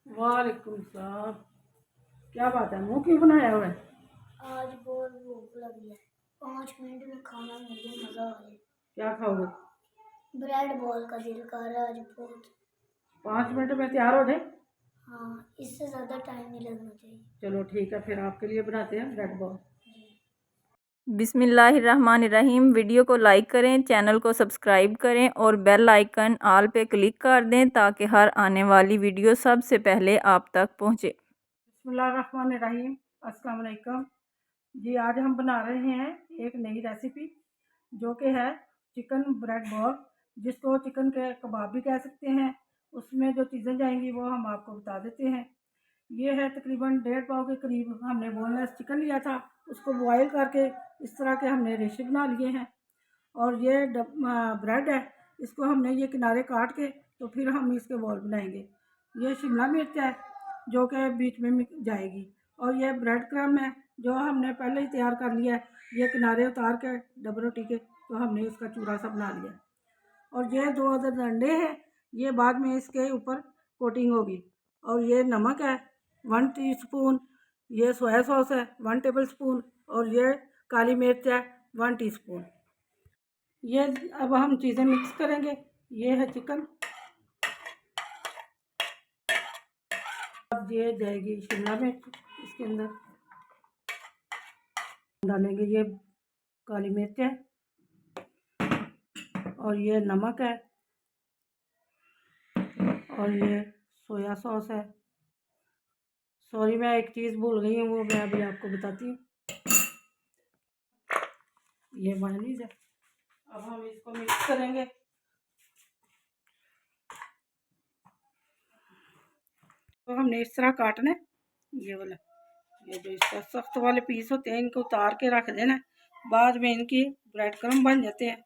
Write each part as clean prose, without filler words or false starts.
वालेकुम सलाम। क्या बात है, मुंह क्यों बनाया हुआ है? आज बहुत भूख लगी है। 5 मिनट में खाना मिल जाए, मजा आ जाए। क्या खाओगे? ब्रेड बॉल का दिल कर रहा है आज बहुत। 5 मिनट में तैयार हो जाए? हाँ, इससे ज्यादा टाइम नहीं लगना चाहिए। चलो ठीक है, फिर आपके लिए बनाते हैं ब्रेड बॉल। बिस्मिल्लाहिर्रहमानिर्रहीम। वीडियो को लाइक करें, चैनल को सब्सक्राइब करें और बेल आइकन ऑल पे क्लिक कर दें ताकि हर आने वाली वीडियो सबसे पहले आप तक पहुंचे। बिस्मिल्लाहिर्रहमानिर्रहीम। अस्सलाम वालेकुम जी। आज हम बना रहे हैं एक नई रेसिपी जो कि है चिकन ब्रेड बॉल, जिसको चिकन के कबाब भी कह सकते हैं। उसमें जो चीज़ें जाएंगी वो हम आपको बता देते हैं। ये है तकरीबन 1.5 पाव के करीब हमने बोनलेस चिकन लिया था। उसको बॉयल करके इस तरह के हमने रेशे बना लिए हैं। और ये ब्रेड है, इसको हमने ये किनारे काट के तो फिर हम इसके बॉल बनाएंगे। ये शिमला मिर्च है जो कि बीच में जाएगी। और ये ब्रेड क्रम है जो हमने पहले ही तैयार कर लिया है। ये किनारे उतार के डबल रोटी के तो हमने इसका चूरा सा बना लिया। और ये 2 अदद अंडे हैं, ये बाद में इसके ऊपर कोटिंग होगी। और ये नमक है 1 टीस्पून, ये सोया सॉस है 1 टेबलस्पून और ये काली मिर्च है 1 टीस्पून। ये अब हम चीज़ें मिक्स करेंगे। ये है चिकन, अब ये जाएगी शिमला मिर्च, इसके अंदर डालेंगे ये काली मिर्च है और ये नमक है और ये सोया सॉस है। सॉरी, मैं एक चीज़ भूल गई हूँ, वो मैं अभी आपको बताती हूँ। ये मेयोनीज है। अब हम इसको मिक्स करेंगे। तो हमने इस तरह काटना है, ये वाला, ये जो इसका सख्त वाले पीस होते हैं इनको उतार के रख देना। बाद में इनकी ब्रेड क्रम्ब बन जाते हैं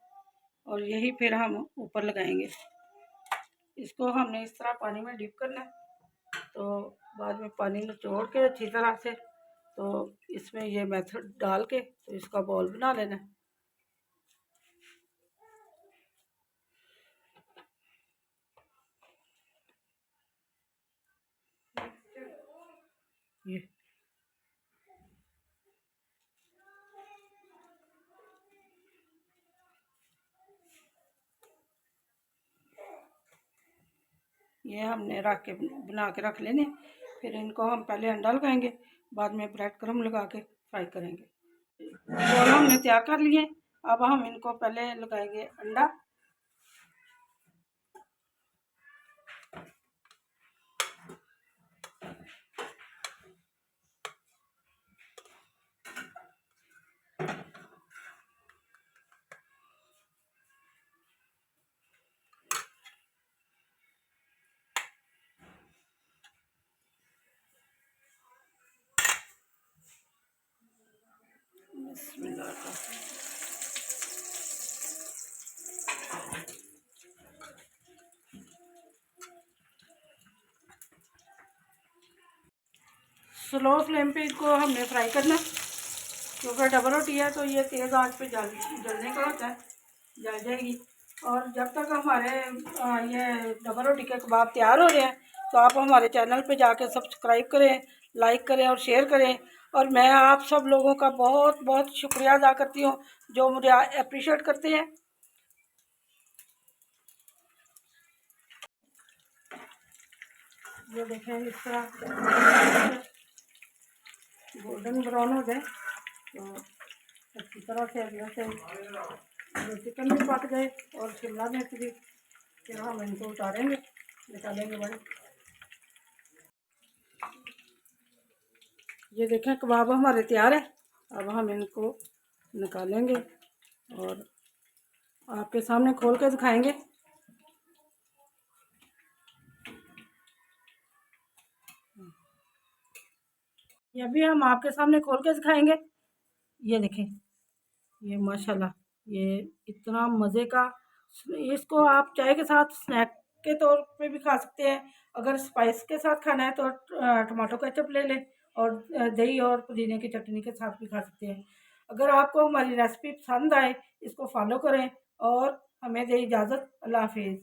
और यही फिर हम ऊपर लगाएंगे। इसको हमने इस तरह पानी में डिप करना है, तो बाद में पानी निचोड़ के अच्छी तरह से तो इसमें ये मेथड डाल के तो इसका बॉल बना लेना है। ये हमने रख के बना के रख लेने। फिर इनको हम पहले अंडा लगाएंगे, बाद में ब्रेड क्रम्ब लगा के फ्राई करेंगे। बॉल हमने तैयार कर लिए। अब हम इनको पहले लगाएंगे अंडा। स्लो फ्लेम पे इसको हमने फ्राई करना, क्योंकि डबल रोटी है तो ये तेज़ आंच पे जलने का होता है, जल जाएगी। और जब तक हमारे ये डबल रोटी के कबाब तैयार हो रहे हैं तो आप हमारे चैनल पे जाकर सब्सक्राइब करें, लाइक करें और शेयर करें। और मैं आप सब लोगों का बहुत बहुत शुक्रिया अदा करती हूँ जो मुझे अप्रिशिएट करते हैं। ये देखें, इस तरह गोल्डन ब्राउन हो जाए तो अच्छी तरह से अगले से जो चिकन भी पक गए और शिमला मिर्च भी, फिर हम इनको उतारेंगे, निकालेंगे बड़े। ये देखें कबाब हमारे तैयार है। अब हम इनको निकालेंगे और आपके सामने खोल के दिखाएंगे। ये भी हम आपके सामने खोल के दिखाएंगे। ये देखें, ये माशाल्लाह, ये इतना मज़े का। इसको आप चाय के साथ स्नैक के तौर पे भी खा सकते हैं। अगर स्पाइस के साथ खाना है तो टमाटो केचप ले लें और दही और पुदीने की चटनी के साथ भी खा सकते हैं। अगर आपको हमारी रेसिपी पसंद आए, इसको फॉलो करें और हमें दें इजाज़त। अल्लाह हाफिज़।